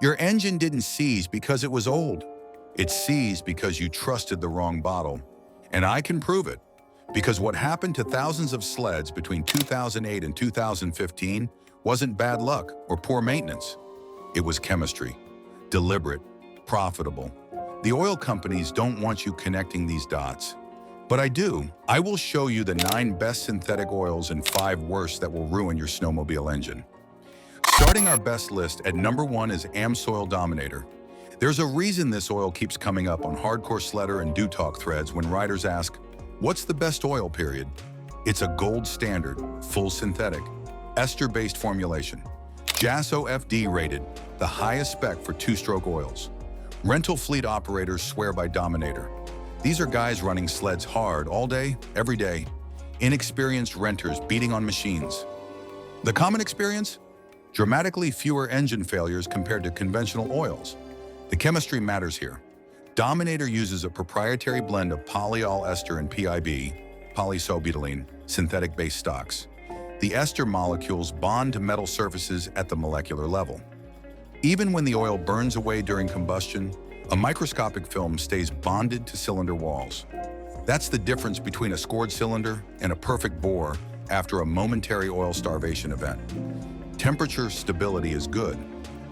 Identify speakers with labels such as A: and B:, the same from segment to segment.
A: Your engine didn't seize because it was old. It seized because you trusted the wrong bottle. And I can prove it, because what happened to thousands of sleds between 2008 and 2015 wasn't bad luck or poor maintenance. It was chemistry, deliberate, profitable. The oil companies don't want you connecting these dots. But I do. I will show you the 9 best synthetic oils and 5 worst that will ruin your snowmobile engine. Starting our best list at number 1 is Amsoil Dominator. There's a reason this oil keeps coming up on hardcore sledder and do talk threads when riders ask, what's the best oil period? It's a gold standard, full synthetic, ester-based formulation. JAS OFD rated, the highest spec for 2-stroke oils. Rental fleet operators swear by Dominator. These are guys running sleds hard all day, every day. Inexperienced renters beating on machines. The common experience? Dramatically fewer engine failures compared to conventional oils. The chemistry matters here. Dominator uses a proprietary blend of polyol ester and PIB, polyisobutylene, synthetic-based stocks. The ester molecules bond to metal surfaces at the molecular level. Even when the oil burns away during combustion, a microscopic film stays bonded to cylinder walls. That's the difference between a scored cylinder and a perfect bore after a momentary oil starvation event. Temperature stability is good.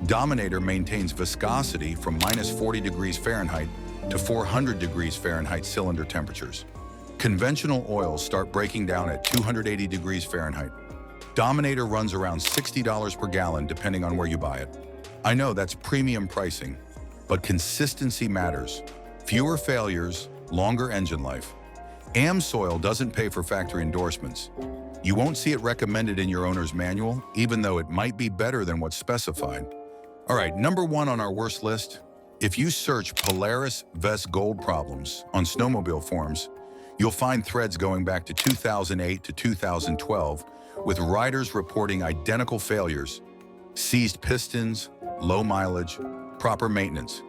A: Dominator maintains viscosity from -40 degrees Fahrenheit to 400 degrees Fahrenheit cylinder temperatures. Conventional oils start breaking down at 280 degrees Fahrenheit. Dominator runs around $60 per gallon depending on where you buy it. I know that's premium pricing, but consistency matters. Fewer failures, longer engine life. Amsoil doesn't pay for factory endorsements. You won't see it recommended in your owner's manual, even though it might be better than what's specified. All right, number 1 on our worst list. If you search Polaris VES Gold problems on snowmobile forums, you'll find threads going back to 2008 to 2012 with riders reporting identical failures: seized pistons, low mileage, proper maintenance.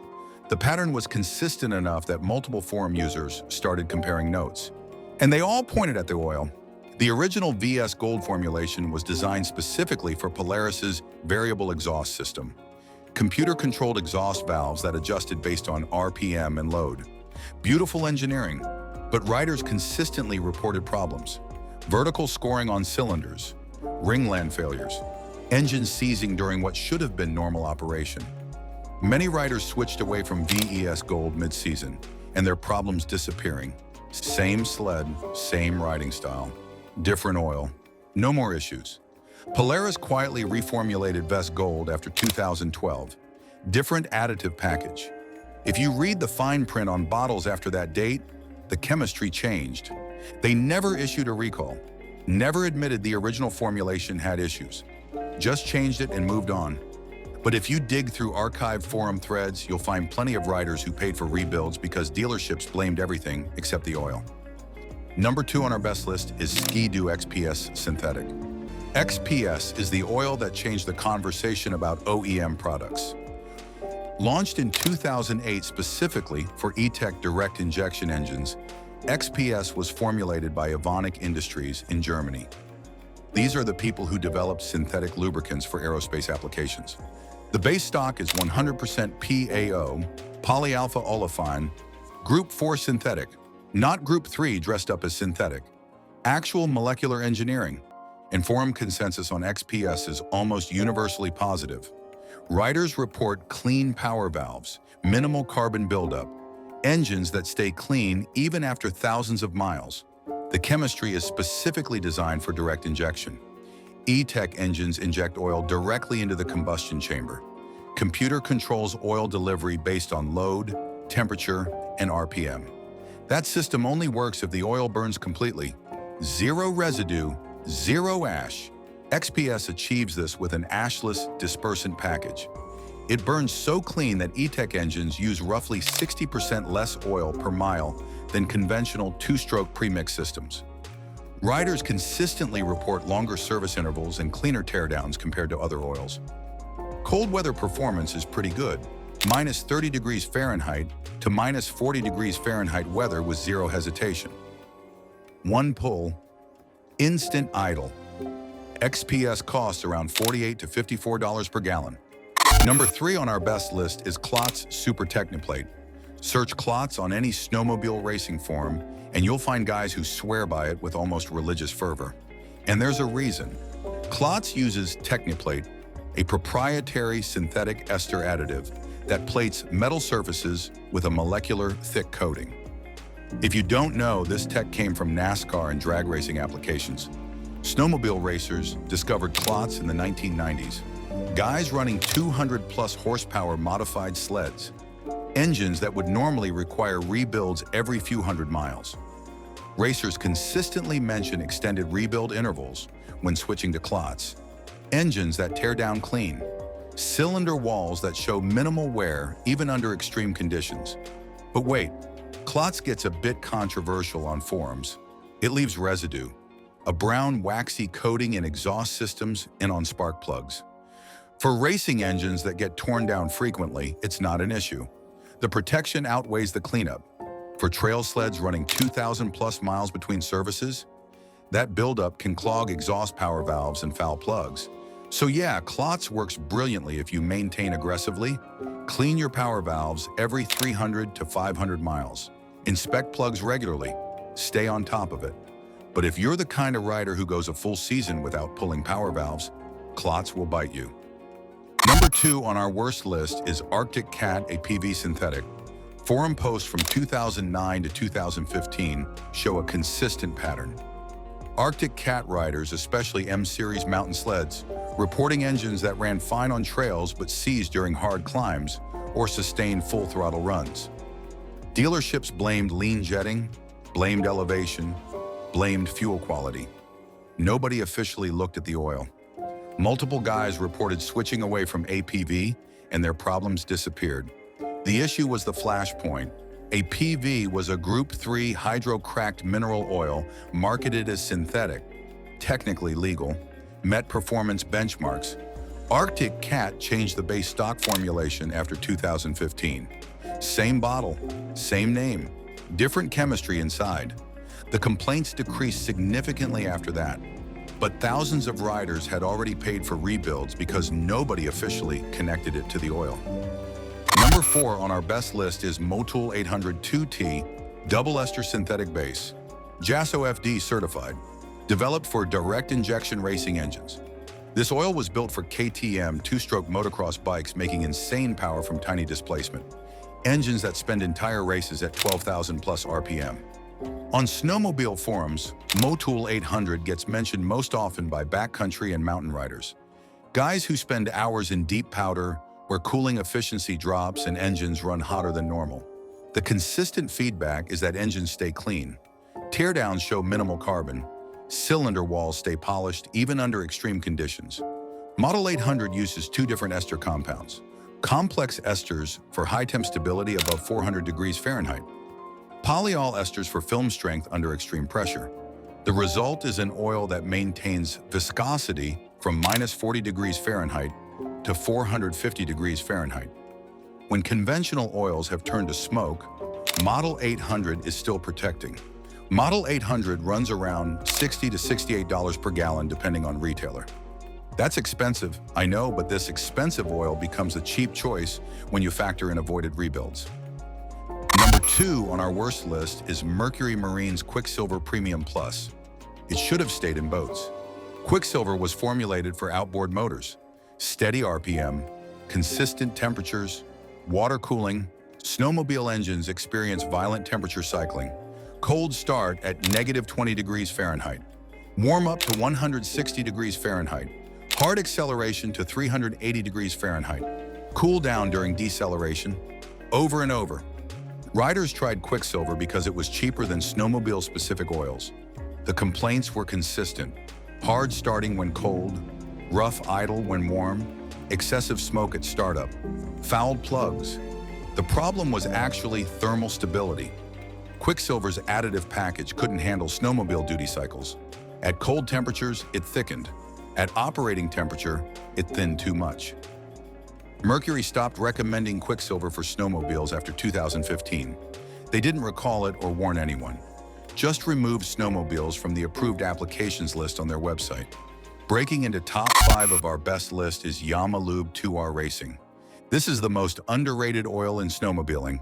A: The pattern was consistent enough that multiple forum users started comparing notes. And they all pointed at the oil. The original VES Gold formulation was designed specifically for Polaris's variable exhaust system. Computer-controlled exhaust valves that adjusted based on RPM and load. Beautiful engineering, but riders consistently reported problems. Vertical scoring on cylinders, ringland failures, engine seizing during what should have been normal operation. Many riders switched away from VES Gold mid-season, and their problems disappearing. Same sled, same riding style, different oil, no more issues. Polaris quietly reformulated VES Gold after 2012. Different additive package. If you read the fine print on bottles after that date, the chemistry changed. They never issued a recall, never admitted the original formulation had issues, just changed it and moved on. But if you dig through archived forum threads, you'll find plenty of riders who paid for rebuilds because dealerships blamed everything except the oil. Number 2 on our best list is Ski-Doo XPS Synthetic. XPS is the oil that changed the conversation about OEM products. Launched in 2008 specifically for E-Tech direct injection engines, XPS was formulated by Evonik Industries in Germany. These are the people who developed synthetic lubricants for aerospace applications. The base stock is 100% PAO, polyalpha olefin, Group 4 synthetic, not Group 3 dressed up as synthetic. Actual molecular engineering and forum consensus on XPS is almost universally positive. Riders report clean power valves, minimal carbon buildup, engines that stay clean even after thousands of miles. The chemistry is specifically designed for direct injection. E-Tech engines inject oil directly into the combustion chamber. Computer controls oil delivery based on load, temperature, and RPM. That system only works if the oil burns completely. Zero residue, zero ash. XPS achieves this with an ashless dispersant package. It burns so clean that E-Tech engines use roughly 60% less oil per mile than conventional 2-stroke premix systems. Riders consistently report longer service intervals and cleaner teardowns compared to other oils. Cold weather performance is pretty good. -30 degrees Fahrenheit to -40 degrees Fahrenheit weather with zero hesitation. One pull, instant idle. XPS costs around $48 to $54 per gallon. Number 3 on our best list is Klotz Super Techniplate. Search Klotz on any snowmobile racing forum, and you'll find guys who swear by it with almost religious fervor. And there's a reason. Klotz uses Techniplate, a proprietary synthetic ester additive that plates metal surfaces with a molecular thick coating. If you don't know, this tech came from NASCAR and drag racing applications. Snowmobile racers discovered Klotz in the 1990s. Guys running 200-plus horsepower modified sleds, engines that would normally require rebuilds every few hundred miles. Racers consistently mention extended rebuild intervals when switching to Klotz, engines that tear down clean, cylinder walls that show minimal wear even under extreme conditions. But wait, Klotz gets a bit controversial on forums. It leaves residue, a brown waxy coating in exhaust systems and on spark plugs. For racing engines that get torn down frequently, it's not an issue. The protection outweighs the cleanup. For trail sleds running 2,000-plus miles between services, that buildup can clog exhaust power valves and foul plugs. So yeah, Klotz works brilliantly if you maintain aggressively. Clean your power valves every 300 to 500 miles. Inspect plugs regularly. Stay on top of it. But if you're the kind of rider who goes a full season without pulling power valves, Klotz will bite you. Number 2 on our worst list is Arctic Cat APV Synthetic. Forum posts from 2009 to 2015 show a consistent pattern. Arctic Cat riders, especially M-Series mountain sleds, reporting engines that ran fine on trails but seized during hard climbs or sustained full throttle runs. Dealerships blamed lean jetting, blamed elevation, blamed fuel quality. Nobody officially looked at the oil. Multiple guys reported switching away from APV and their problems disappeared. The issue was the flashpoint. APV was a Group 3 hydrocracked mineral oil marketed as synthetic, technically legal, met performance benchmarks. Arctic Cat changed the base stock formulation after 2015. Same bottle, same name, different chemistry inside. The complaints decreased significantly after that. But thousands of riders had already paid for rebuilds because nobody officially connected it to the oil. Number 4 on our best list is Motul 800 2T Double Ester Synthetic Base, JASO FD certified, developed for direct injection racing engines. This oil was built for KTM two-stroke motocross bikes making insane power from tiny displacement, engines that spend entire races at 12,000 plus RPM. On snowmobile forums, Motul 800 gets mentioned most often by backcountry and mountain riders. Guys who spend hours in deep powder, where cooling efficiency drops and engines run hotter than normal. The consistent feedback is that engines stay clean. Teardowns show minimal carbon. Cylinder walls stay polished even under extreme conditions. Model 800 uses 2 different ester compounds. Complex esters for high-temp stability above 400 degrees Fahrenheit. Polyol esters for film strength under extreme pressure. The result is an oil that maintains viscosity from minus 40 degrees Fahrenheit to 450 degrees Fahrenheit. When conventional oils have turned to smoke, Model 800 is still protecting. Model 800 runs around $60 to $68 per gallon depending on retailer. That's expensive, I know, but this expensive oil becomes a cheap choice when you factor in avoided rebuilds. Number 2 on our worst list is Mercury Marine's Quicksilver Premium Plus. It should have stayed in boats. Quicksilver was formulated for outboard motors. Steady RPM, consistent temperatures, water cooling. Snowmobile engines experience violent temperature cycling. Cold start at negative 20 degrees Fahrenheit. Warm up to 160 degrees Fahrenheit. Hard acceleration to 380 degrees Fahrenheit. Cool down during deceleration. Over and over. Riders tried Quicksilver because it was cheaper than snowmobile-specific oils. The complaints were consistent. Hard starting when cold, rough idle when warm, excessive smoke at startup, fouled plugs. The problem was actually thermal stability. Quicksilver's additive package couldn't handle snowmobile duty cycles. At cold temperatures, it thickened. At operating temperature, it thinned too much. Mercury stopped recommending Quicksilver for snowmobiles after 2015. They didn't recall it or warn anyone. Just removed snowmobiles from the approved applications list on their website. Breaking into top 5 of our best list is Yamalube 2R Racing. This is the most underrated oil in snowmobiling.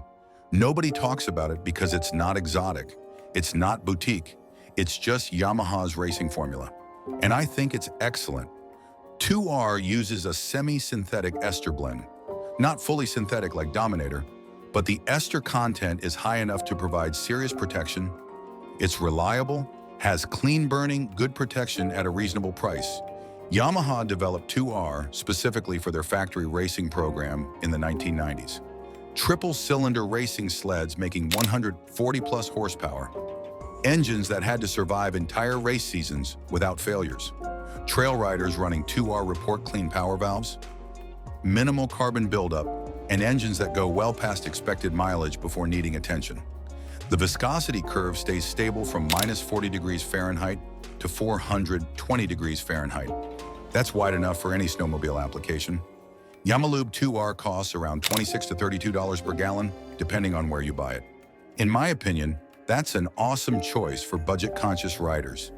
A: Nobody talks about it because it's not exotic. It's not boutique. It's just Yamaha's racing formula. And I think it's excellent. 2R uses a semi-synthetic ester blend. Not fully synthetic like Dominator, but the ester content is high enough to provide serious protection. It's reliable, has clean burning, good protection at a reasonable price. Yamaha developed 2R specifically for their factory racing program in the 1990s. Triple-cylinder racing sleds making 140-plus horsepower. Engines that had to survive entire race seasons without failures. Trail riders running 2R report clean power valves. Minimal carbon buildup, and engines that go well past expected mileage before needing attention. The viscosity curve stays stable from -40 degrees Fahrenheit to 420 degrees Fahrenheit. That's wide enough for any snowmobile application. Yamalube 2R costs around $26 to $32 per gallon, depending on where you buy it. In my opinion, that's an awesome choice for budget-conscious riders.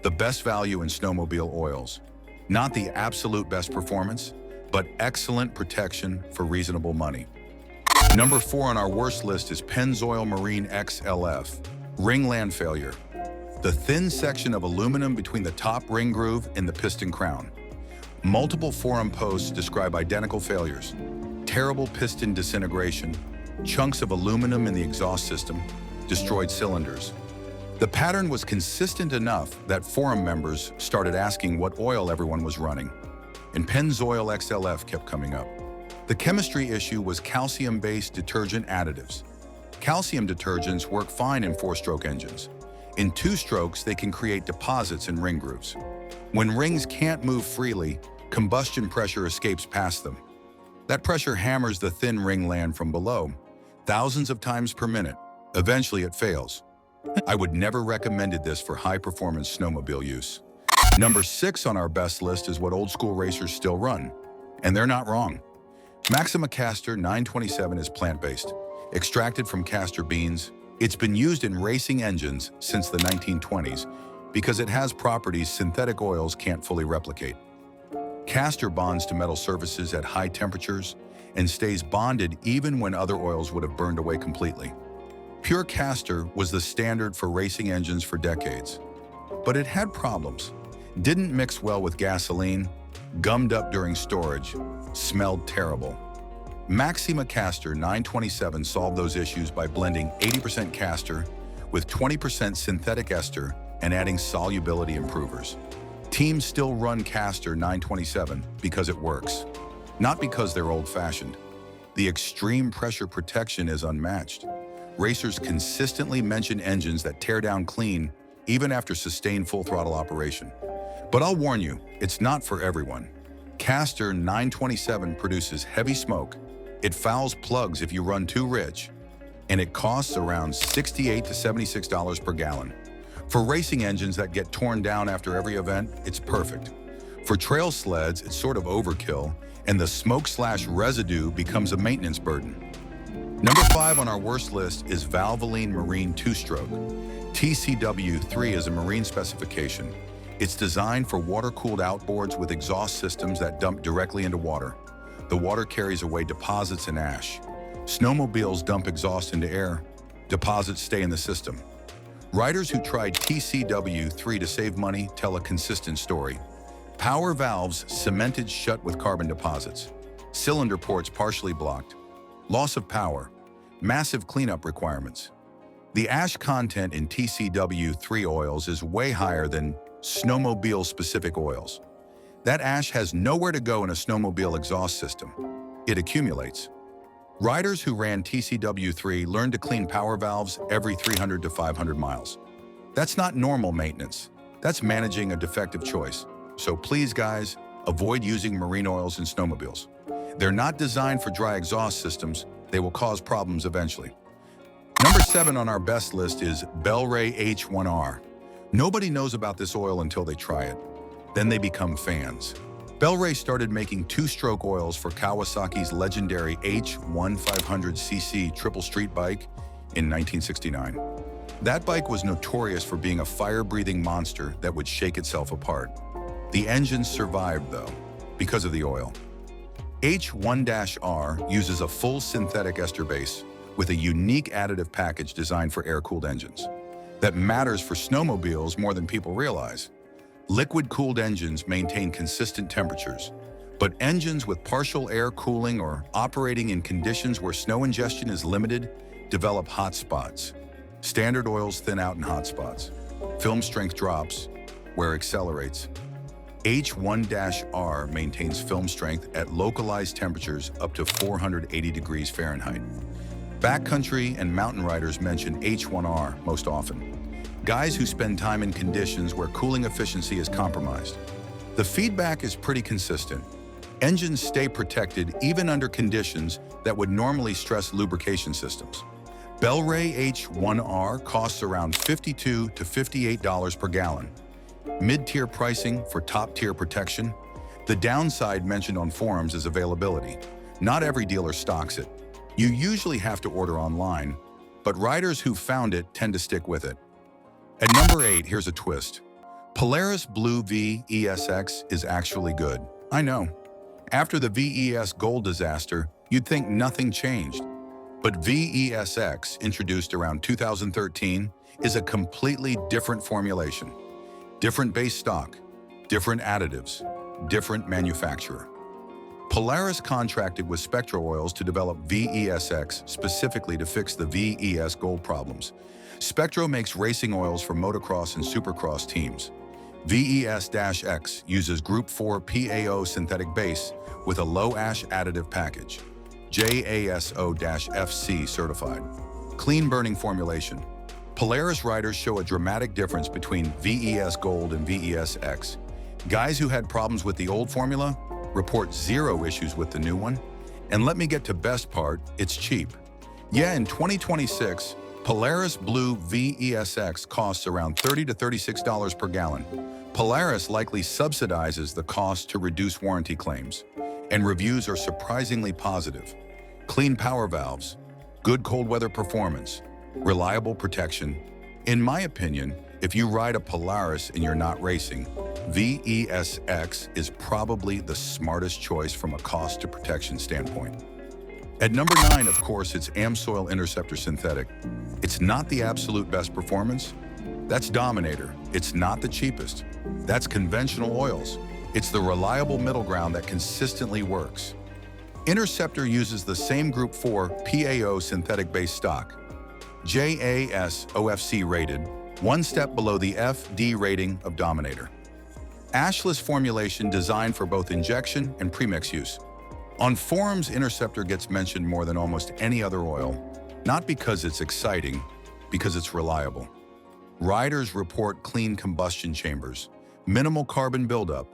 A: The best value in snowmobile oils. Not the absolute best performance, but excellent protection for reasonable money. Number 4 on our worst list is Pennzoil Marine XLF, ringland failure. The thin section of aluminum between the top ring groove and the piston crown. Multiple forum posts describe identical failures. Terrible piston disintegration, chunks of aluminum in the exhaust system, destroyed cylinders. The pattern was consistent enough that forum members started asking what oil everyone was running, and Pennzoil XLF kept coming up. The chemistry issue was calcium-based detergent additives. Calcium detergents work fine in 4-stroke engines. In 2 strokes, they can create deposits in ring grooves. When rings can't move freely, combustion pressure escapes past them. That pressure hammers the thin ringland from below, thousands of times per minute. Eventually, it fails. I would never recommended this for high-performance snowmobile use. Number 6 on our best list is what old-school racers still run, and they're not wrong. Maxima Castor 927 is plant-based, extracted from castor beans. It's been used in racing engines since the 1920s because it has properties synthetic oils can't fully replicate. Castor bonds to metal surfaces at high temperatures and stays bonded even when other oils would have burned away completely. Pure castor was the standard for racing engines for decades, but it had problems. Didn't mix well with gasoline, gummed up during storage, smelled terrible. Maxima Castor 927 solved those issues by blending 80% castor with 20% synthetic ester and adding solubility improvers. Teams still run Castor 927 because it works, not because they're old-fashioned. The extreme pressure protection is unmatched. Racers consistently mention engines that tear down clean even after sustained full throttle operation. But I'll warn you, it's not for everyone. Castor 927 produces heavy smoke, it fouls plugs if you run too rich, and it costs around $68 to $76 per gallon. For racing engines that get torn down after every event, it's perfect. For trail sleds, it's sort of overkill, and the smoke/residue becomes a maintenance burden. Number 5 on our worst list is Valvoline Marine 2-stroke. TCW3 is a marine specification. It's designed for water-cooled outboards with exhaust systems that dump directly into water. The water carries away deposits and ash. Snowmobiles dump exhaust into air. Deposits stay in the system. Riders who tried TCW3 to save money tell a consistent story. Power valves cemented shut with carbon deposits. Cylinder ports partially blocked. Loss of power. Massive cleanup requirements. The ash content in TCW3 oils is way higher than snowmobile-specific oils. That ash has nowhere to go in a snowmobile exhaust system. It accumulates. Riders who ran TCW3 learned to clean power valves every 300 to 500 miles. That's not normal maintenance. That's managing a defective choice. So please, guys, avoid using marine oils in snowmobiles. They're not designed for dry exhaust systems. They will cause problems eventually. Number 7 on our best list is Bel-Ray H1R. Nobody knows about this oil until they try it. Then they become fans. Bel-Ray started making 2-stroke oils for Kawasaki's legendary H1500cc triple street bike in 1969. That bike was notorious for being a fire-breathing monster that would shake itself apart. The engine survived, though, because of the oil. H1R uses a full synthetic ester base with a unique additive package designed for air-cooled engines. That matters for snowmobiles more than people realize. Liquid-cooled engines maintain consistent temperatures, but engines with partial air cooling or operating in conditions where snow ingestion is limited develop hot spots. Standard oils thin out in hot spots. Film strength drops, wear accelerates. H1R maintains film strength at localized temperatures up to 480 degrees Fahrenheit. Backcountry and mountain riders mention H1R most often. Guys who spend time in conditions where cooling efficiency is compromised. The feedback is pretty consistent. Engines stay protected even under conditions that would normally stress lubrication systems. Bel-Ray H1R costs around $52 to $58 per gallon. Mid-tier pricing for top-tier protection. The downside mentioned on forums is availability. Not every dealer stocks it. You usually have to order online, but riders who found it tend to stick with it. At number 8, here's a twist. Polaris Blue VES-X is actually good. I know. After the VES Gold disaster, you'd think nothing changed. But VES-X, introduced around 2013, is a completely different formulation. Different base stock, different additives, different manufacturer. Polaris contracted with Spectra Oils to develop VES-X specifically to fix the VES Gold problems. Spectra makes racing oils for motocross and supercross teams. VES-X uses Group 4 PAO synthetic base with a low-ash additive package. JASO-FC certified. Clean burning formulation. Polaris riders show a dramatic difference between VES Gold and VES-X. Guys who had problems with the old formula report zero issues with the new one. And let me get to best part, it's cheap. Yeah, in 2026, Polaris Blue VES-X costs around $30 to $36 per gallon. Polaris likely subsidizes the cost to reduce warranty claims, and reviews are surprisingly positive. Clean power valves, good cold weather performance, reliable protection. In my opinion, if you ride a Polaris and you're not racing, VES-X is probably the smartest choice from a cost to protection standpoint. At number 9, of course, it's Amsoil Interceptor Synthetic. It's not the absolute best performance. That's Dominator. It's not the cheapest. That's conventional oils. It's the reliable middle ground that consistently works. Interceptor uses the same Group 4 PAO synthetic base stock. JASOFC rated, one step below the FD rating of Dominator. Ashless formulation designed for both injection and premix use. On forums, Interceptor gets mentioned more than almost any other oil, not because it's exciting, because it's reliable. Riders report clean combustion chambers, minimal carbon buildup,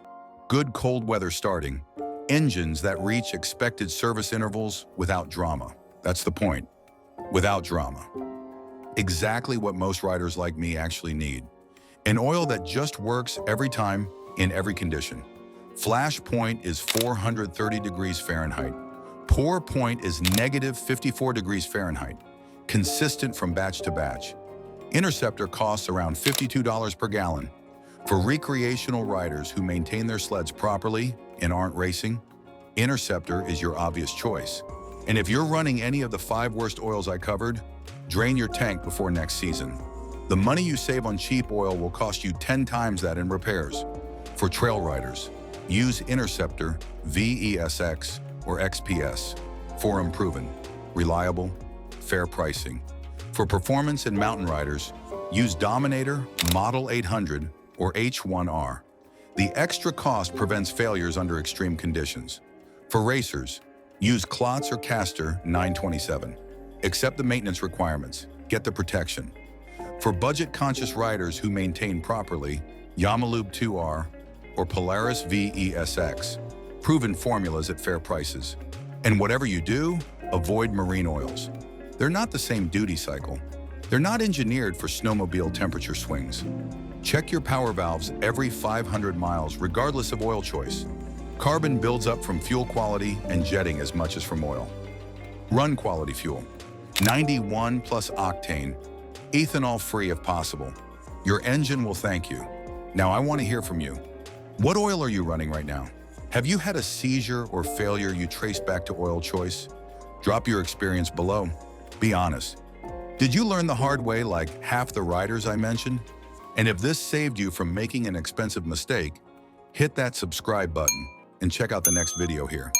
A: good cold weather starting, engines that reach expected service intervals without drama. That's the point. Without drama. Exactly what most riders like me actually need. An oil that just works every time, in every condition. Flash point is 430 degrees Fahrenheit. Pour point is negative 54 degrees Fahrenheit. Consistent from batch to batch. Interceptor costs around $52 per gallon. For recreational riders who maintain their sleds properly and aren't racing, Interceptor is your obvious choice. And if you're running any of the 5 worst oils I covered, drain your tank before next season. The money you save on cheap oil will cost you 10 times that in repairs. For trail riders, use Interceptor, VES-X, or XPS. For unproven, reliable, fair pricing. For performance and mountain riders, use Dominator, Model 800, or H1R. The extra cost prevents failures under extreme conditions. For racers, use Klotz or Castor 927. Accept the maintenance requirements, get the protection. For budget-conscious riders who maintain properly, Yamalube 2R or Polaris VES-X, proven formulas at fair prices. And whatever you do, avoid marine oils. They're not the same duty cycle. They're not engineered for snowmobile temperature swings. Check your power valves every 500 miles, regardless of oil choice. Carbon builds up from fuel quality and jetting as much as from oil. Run quality fuel. 91 plus octane, ethanol free if possible. Your engine will thank you. Now I want to hear from you. What oil are you running right now? Have you had a seizure or failure you trace back to oil choice? Drop your experience below. Be honest. Did you learn the hard way like half the riders I mentioned? And if this saved you from making an expensive mistake, hit that subscribe button and check out the next video here.